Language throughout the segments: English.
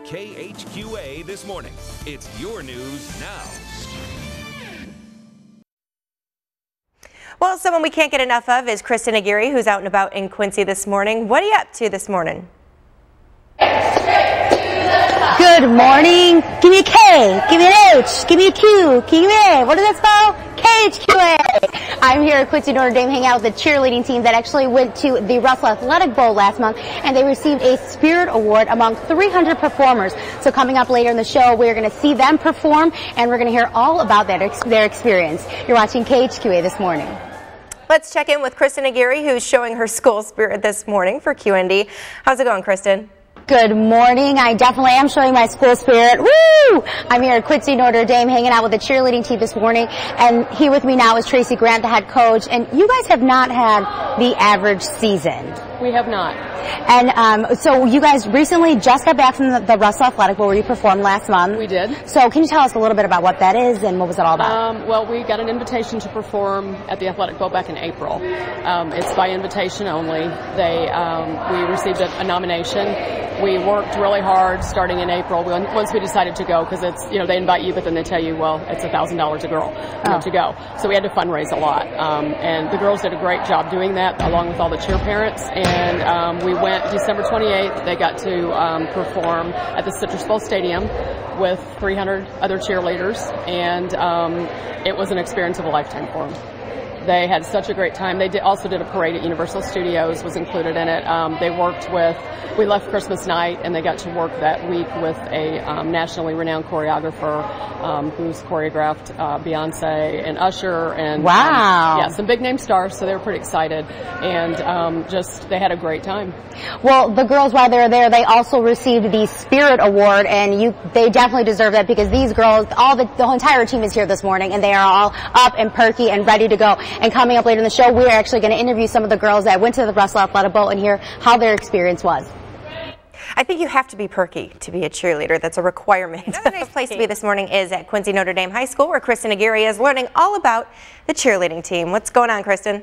KHQA This Morning. It's your news now. Well, someone we can't get enough of is Kristen Aguirre, who's out and about in Quincy this morning. What are you up to this morning? Good morning. Give me a K, give me an H, give me a Q, give me an A. What does that spell? KHQA. I'm here at Quincy Notre Dame hanging out with the cheerleading team that actually went to the Russell Athletic Bowl last month, and they received a Spirit Award among 300 performers. So coming up later in the show, we're going to see them perform, and we're going to hear all about their experience. You're watching KHQA This Morning. Let's check in with Kristen Aguirre, who's showing her school spirit this morning for QND. How's it going, Kristen? Good morning. I definitely am showing my school spirit. Woo! I'm here at Quincy Notre Dame hanging out with the cheerleading team this morning, and here with me now is Tracy Grant, the head coach, and you guys have not had the average season. We have not. And so you guys recently just got back from the Russell Athletic Bowl where you performed last month. We did. So can you tell us a little bit about what that is and what was it all about? Well, we got an invitation to perform at the Athletic Bowl back in April. It's by invitation only. We received a nomination. We worked really hard starting in April once we decided to go, because it's, they invite you, but then they tell you, well, it's $1,000 a girl to go. So we had to fundraise a lot. And the girls did a great job doing that, along with all the cheer parents. And we went December 28th. They got to perform at the Citrus Bowl Stadium with 300 other cheerleaders. And it was an experience of a lifetime for them. They had such a great time. They also did a parade at Universal Studios, was included in it. We left Christmas night, and they got to work that week with a nationally renowned choreographer who's choreographed Beyonce and Usher. And wow. Some big name stars, so they were pretty excited. And they had a great time. Well, the girls, while they were there, they also received the Spirit Award, and they definitely deserve that, because these girls, the whole entire team is here this morning, and they are all up and perky and ready to go. And coming up later in the show, we're actually going to interview some of the girls that went to the Russell Athletic Bowl and hear how their experience was. I think you have to be perky to be a cheerleader. That's a requirement. Another nice place to be this morning is at Quincy Notre Dame High School, where Kristen Aguirre is learning all about the cheerleading team. What's going on, Kristen?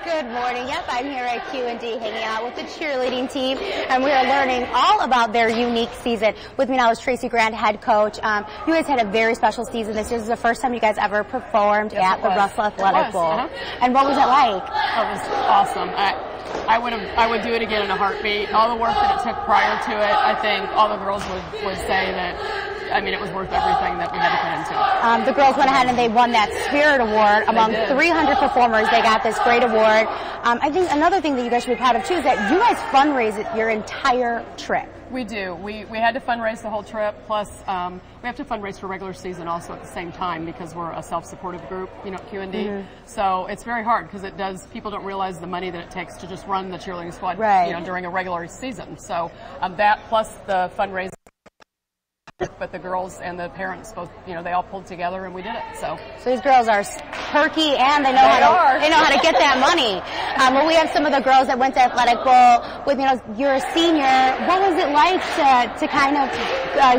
Good morning. Yep, I'm here at QND hanging out with the cheerleading team, and we are learning all about their unique season. With me now is Tracy Grant, head coach. You guys had a very special season. This is the first time you guys ever performed at the Russell Athletic Bowl. And what was it like? It was awesome. I would do it again in a heartbeat. All the work that it took prior to it, I think all the girls would say that, it was worth everything that we had to put into it. The girls went ahead and they won that Spirit Award among 300 performers. They got this great award. I think another thing that you guys should be proud of too is that you guys fundraise your entire trip. We do. We had to fundraise the whole trip, plus we have to fundraise for regular season also at the same time, because we're a self-supportive group, QND. Mm-hmm. So it's very hard, because people don't realize the money that it takes to just run the cheerleading squad, during a regular season. So that plus the fundraising. But the girls and the parents both, they all pulled together and we did it. So these girls are perky and they know how to get that money. Well, we have some of the girls that went to Athletic Bowl with, you're a senior. What was it like to kind of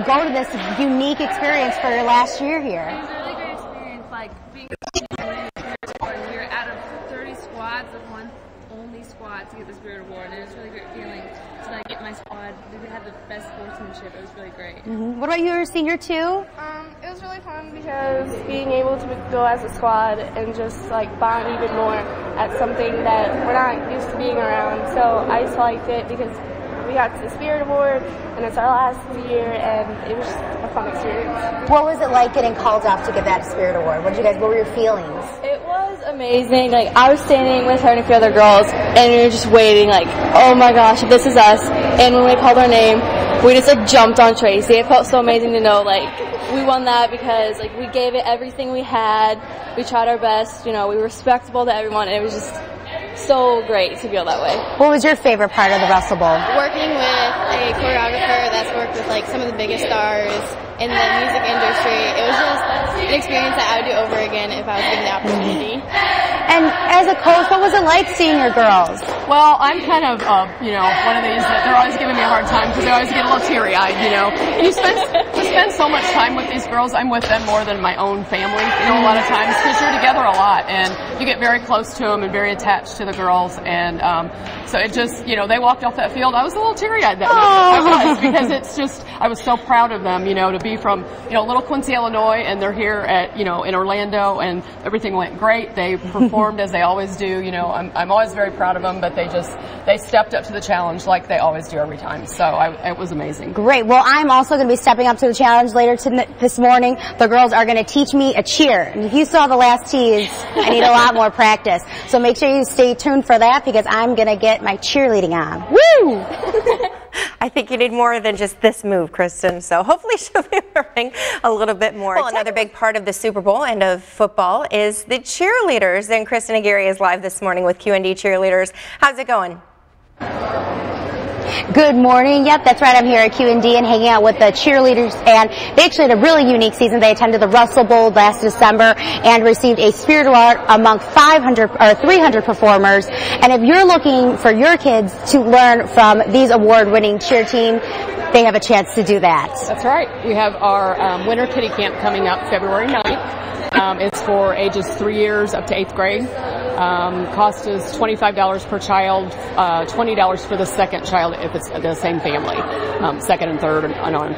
go to this unique experience for your last year here? It was a really great experience, like being we were out of 30 squads of one only squad to get the Spirit Award, and it was a really great feeling to get my squad. We had the best sportsmanship. It was really great. Mm-hmm. What about you, senior too? It was really fun, because being able to go as a squad and just bond even more at something that we're not used to being around. So I just liked it because we got to the Spirit Award, and it's our last year, and it was just a fun experience. What was it like getting called up to get that Spirit Award? What were your feelings? It was amazing. I was standing with her and a few other girls, and we were just waiting, oh my gosh, this is us. And when they called our name, we just jumped on Tracy. It felt so amazing to know we won that, because we gave it everything we had. We tried our best. We were respectable to everyone, and it was just so great to feel that way. What was your favorite part of the Russell Bowl? Working with a choreographer that's worked with some of the biggest stars in the music industry. It was just an experience that I would do over again if I was given the opportunity. And as a coach, what was it like seeing your girls? Well, I'm kind of, one of these that they're always giving me a hard time, because they always get a little teary-eyed, You spend spend so much time with these girls. I'm with them more than my own family, a lot of times, because you're together a lot and you get very close to them and very attached to the girls. And so it just, they walked off that field. I was a little teary-eyed that night. I was, because it's just, I was so proud of them, to be from, little Quincy, Illinois, and they're here at, in Orlando, and everything went great. They performed as they always do. I'm always very proud of them, but they stepped up to the challenge like they always do every time. So it was amazing. Great. Well, I'm also going to be stepping up to the challenge later this morning. The girls are going to teach me a cheer. And if you saw the last tease, I need a lot more practice. So make sure you stay tuned for that, because I'm going to get my cheerleading on. Woo! I think you need more than just this move, Kristen. So hopefully she'll be learning a little bit more. Well, another big part of the Super Bowl and of football is the cheerleaders. And Kristen Aguirre is live this morning with QND Cheerleaders. How's it going? Good morning. Yep, that's right. I'm here at QND and hanging out with the cheerleaders, and they actually had a really unique season. They attended the Russell Bowl last December and received a Spirit Award among 300 performers. And if you're looking for your kids to learn from these award-winning cheer team, they have a chance to do that. That's right. We have our Winter Kitty Camp coming up February 9th. It's for ages 3 years up to 8th grade. Cost is $25 per child, $20 for the second child if it's the same family, second and third and on.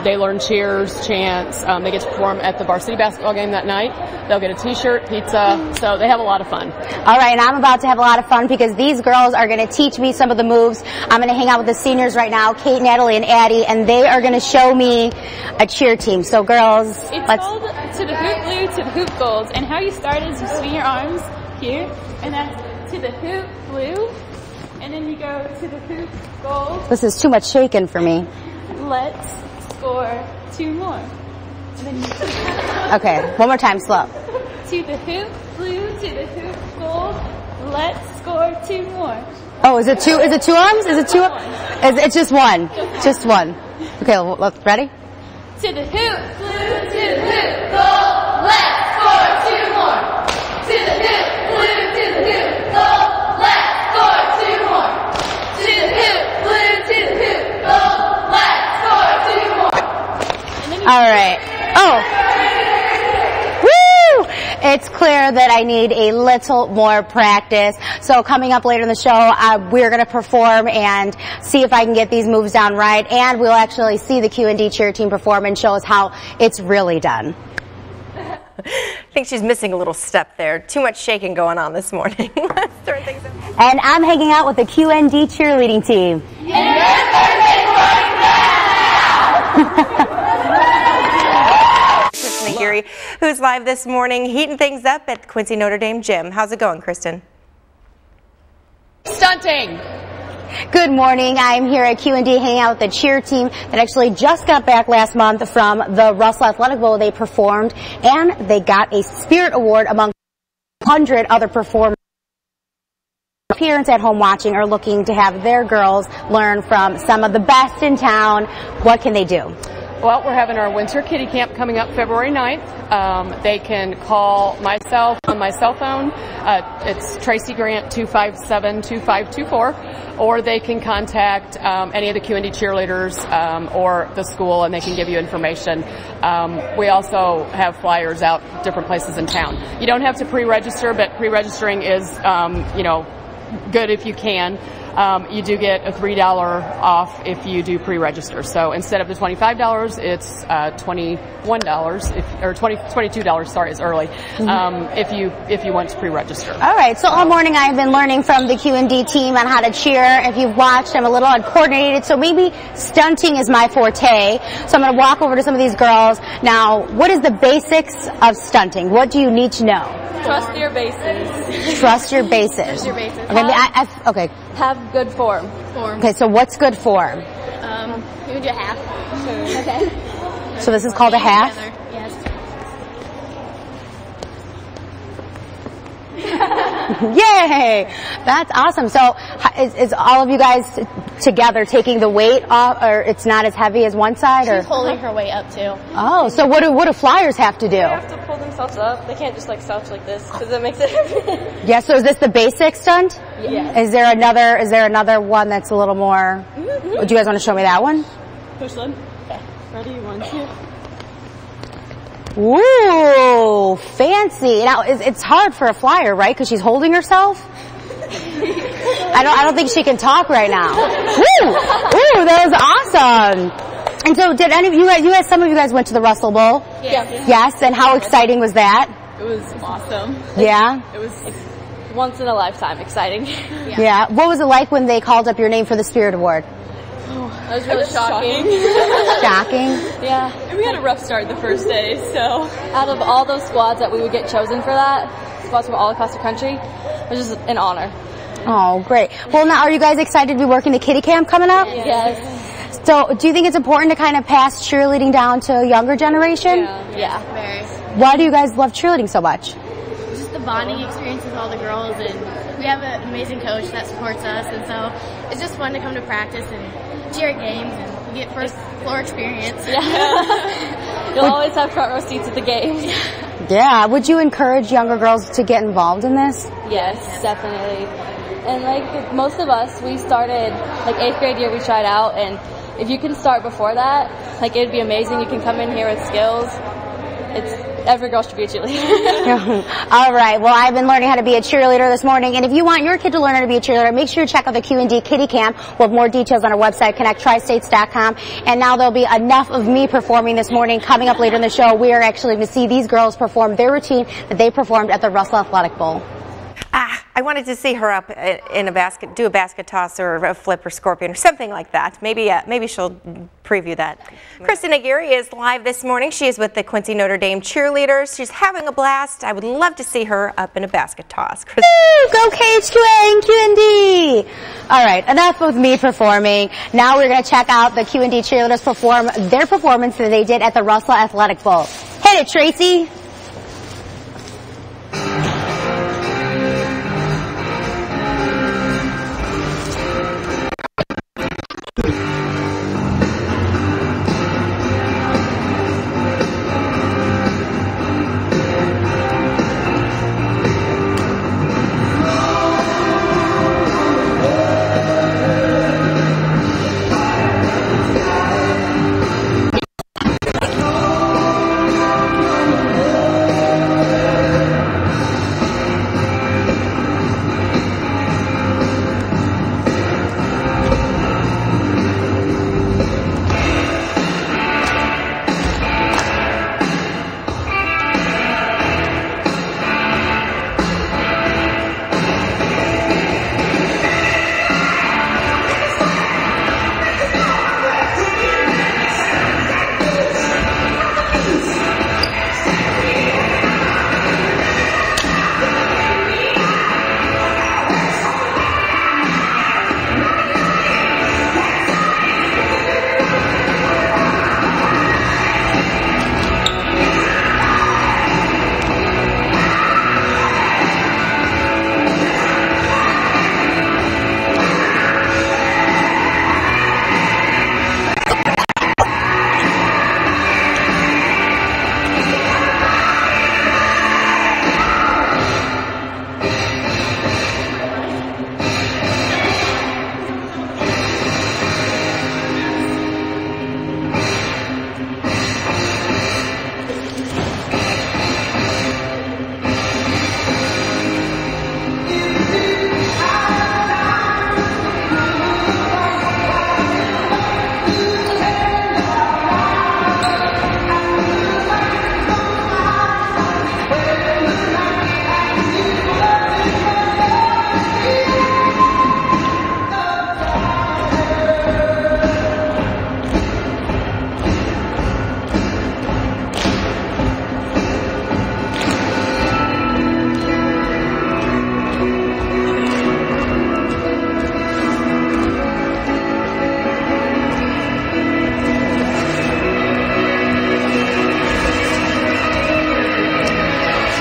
They learn cheers, chants. They get to perform at the varsity basketball game that night. They'll get a t-shirt, pizza, so they have a lot of fun. All right, and I'm about to have a lot of fun because these girls are going to teach me some of the moves. I'm going to hang out with the seniors right now, Kate, Natalie, and Addie, and they are going to show me a cheer team. So girls, it's called To the Hoop Blue, To the Hoop Gold, and how you start is you swing your arms here, and that's to the hoop blue, and then you go to the hoop gold. This is too much shaking for me. Let's score 2 more. And then you okay, one more time, slow. To the hoop blue, to the hoop gold. Let's score 2 more. Oh, is it two? Is it 2 arms? Is it 2? It's just one. Just one. Okay, let's ready. To the hoop blue, to the hoop gold. Let's score 2 more. To the hoop blue, to the hoop gold. Let's score 2 more. To the hoop blue, to the hoop gold. Let's score 2 more. All right. Oh. Woo! It's clear that I need a little more practice. So coming up later in the show, we're going to perform and see if I can get these moves down right. And we'll actually see the QND cheer team perform and show us how it's really done. I think she's missing a little step there. Too much shaking going on this morning. Let's turn things up. And I'm hanging out with the QND cheerleading team. Kristen Aguirre, who's live this morning, heating things up at Quincy Notre Dame Gym. How's it going, Kristen? Stunting. Good morning. I'm here at QND hanging out with the cheer team that actually just got back last month from the Russell Athletic Bowl. They performed and they got a Spirit Award among 100 other performers. Parents at home watching are looking to have their girls learn from some of the best in town. What can they do? Well, we're having our Winter Kitty Camp coming up February 9th. They can call myself on my cell phone. It's Tracy Grant 257-2524, or they can contact any of the QND cheerleaders or the school, and they can give you information. We also have flyers out different places in town. You don't have to pre-register, but pre-registering is, good if you can. You do get a $3 off if you do pre-register. So instead of the $25, it's $21 or $22. Sorry, it's early. If you want to pre-register. All right. So all morning I've been learning from the QND team on how to cheer. If you've watched, I'm a little uncoordinated, so maybe stunting is my forte. So I'm going to walk over to some of these girls. Now, what is the basics of stunting? What do you need to know? Trust your bases. Trust your bases. Trust your bases. Okay. Okay. Have good form. Okay. So what's good form? You can do a half. Sure. Okay. So this is called a half? Yes. Yay! That's awesome. So is all of you guys together taking the weight off, or it's not as heavy as one side? She's holding her weight up too. Oh, so what do flyers have to do? They have to pull themselves up. They can't just slouch like this because it makes it heavy. Yeah. So is this the basic stunt? Yeah. Is there another one that's a little more? Do you guys want to show me that one? Push them. Ready? 1, 2. Ooh, fancy. Now, it's hard for a flyer, right? Because she's holding herself. I don't think she can talk right now. Woo! Ooh, that was awesome. And so, did any of you guys? Some of you guys went to the Russell Bowl. Yes. Yes. And how exciting was that? It was awesome. Yeah. It was once in a lifetime exciting. Yeah. What was it like when they called up your name for the Spirit Award? That was really shocking. Shocking. Yeah. And we had a rough start the first day, so out of all those squads that we would get chosen for that, squads from all across the country, it was just an honor. Oh, great. Well, now, are you guys excited to be working the kiddie camp coming up? Yes. So, do you think it's important to kind of pass cheerleading down to a younger generation? Yeah. Very. Why do you guys love cheerleading so much? Just the bonding experience with all the girls, and we have an amazing coach that supports us, and so it's just fun to come to practice and cheer at games and get first floor experience. Yeah. You'll always have front row seats at the games. Yeah. Would you encourage younger girls to get involved in this? Yes, definitely. And like most of us, we started like 8th grade year, we tried out, and if you can start before that, like it'd be amazing. You can come in here with skills. Every girl should be a cheerleader. All right. Well, I've been learning how to be a cheerleader this morning, and if you want your kid to learn how to be a cheerleader, make sure you check out the QND Kiddie Camp. We'll have more details on our website, connecttristates.com. And now there'll be enough of me performing this morning. Coming up later in the show, we are actually going to see these girls perform their routine that they performed at the Russell Athletic Bowl. I wanted to see her up in a basket, do a basket toss or a flip or scorpion or something like that. Maybe she'll preview that. Kristen Aguirre is live this morning. She is with the Quincy Notre Dame Cheerleaders. She's having a blast. I would love to see her up in a basket toss. Woo, go KHQA and QND! All right, enough of me performing. Now we're going to check out the QND Cheerleaders perform their performance that they did at the Russell Athletic Bowl. Hit it, Tracy!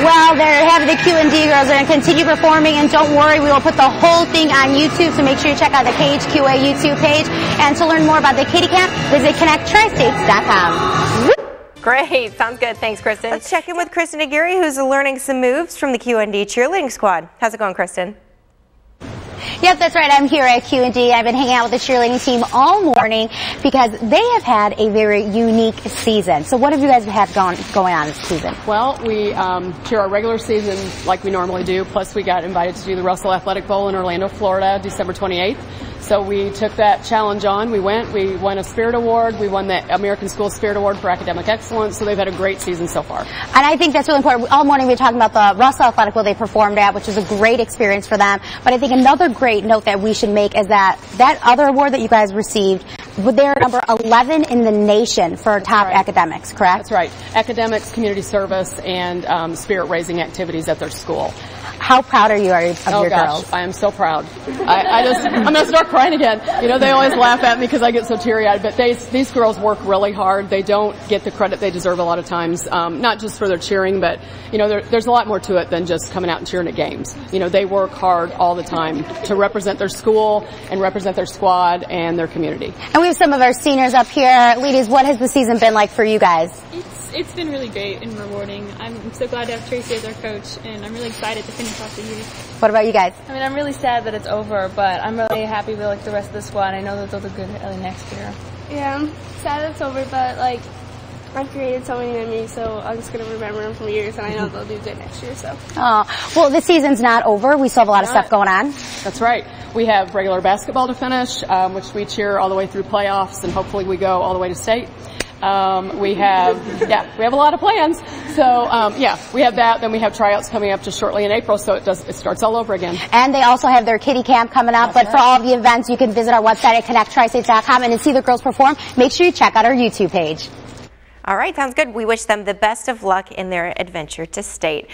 Well, there you have it. The QND girls are going to continue performing, and don't worry, we will put the whole thing on YouTube, so make sure you check out the KHQA YouTube page. And to learn more about the Kiddie Camp, visit connecttristates.com. Great. Sounds good. Thanks, Kristen. Let's check in with Kristen Aguirre, who's learning some moves from the QND cheerleading squad. How's it going, Kristen? Yep, that's right. I'm here at QND. I've been hanging out with the cheerleading team all morning because they have had a very unique season. So what have you guys had going on this season? Well, we cheer our regular season like we normally do, plus we got invited to do the Russell Athletic Bowl in Orlando, Florida, December 28th. So we took that challenge on. We won a Spirit Award. We won the American School Spirit Award for academic excellence. So they've had a great season so far. And I think that's really important. All morning we were talking about the Russell Athletic Bowl they performed at, which was a great experience for them. But I think another great note that we should make is that other award that you guys received, they're number 11 in the nation for top academics, correct? That's right. Academics, community service, and spirit-raising activities at their school. How proud are you of your girls? I am so proud. I'm going to start crying again. You know, they always laugh at me because I get so teary-eyed, but these girls work really hard. They don't get the credit they deserve a lot of times, not just for their cheering, but, you know, there's a lot more to it than just coming out and cheering at games. You know, they work hard all the time to represent their school and represent their squad and their community. And we have some of our seniors up here. Ladies, what has the season been like for you guys? It's been really great and rewarding. I'm so glad to have Tracy as our coach, and I'm really excited to finish off the year. What about you guys? I mean, I'm really sad that it's over, but I'm really happy with like the rest of the squad. I know that they'll do good next year. Yeah, I'm sad it's over, but like I've created so many memories, so I'm just going to remember them for years, and I know they'll do good next year. So. Oh, well, the season's not over. We still have a lot of stuff going on. That's right. We have regular basketball to finish, which we cheer all the way through playoffs, and hopefully we go all the way to state. We have a lot of plans. So, we have that. Then we have tryouts coming up just shortly in April, so it starts all over again. And they also have their kiddie camp coming up. But for all of the events, you can visit our website at connecttristates.com, and to see the girls perform, make sure you check out our YouTube page. All right, sounds good. We wish them the best of luck in their adventure to state.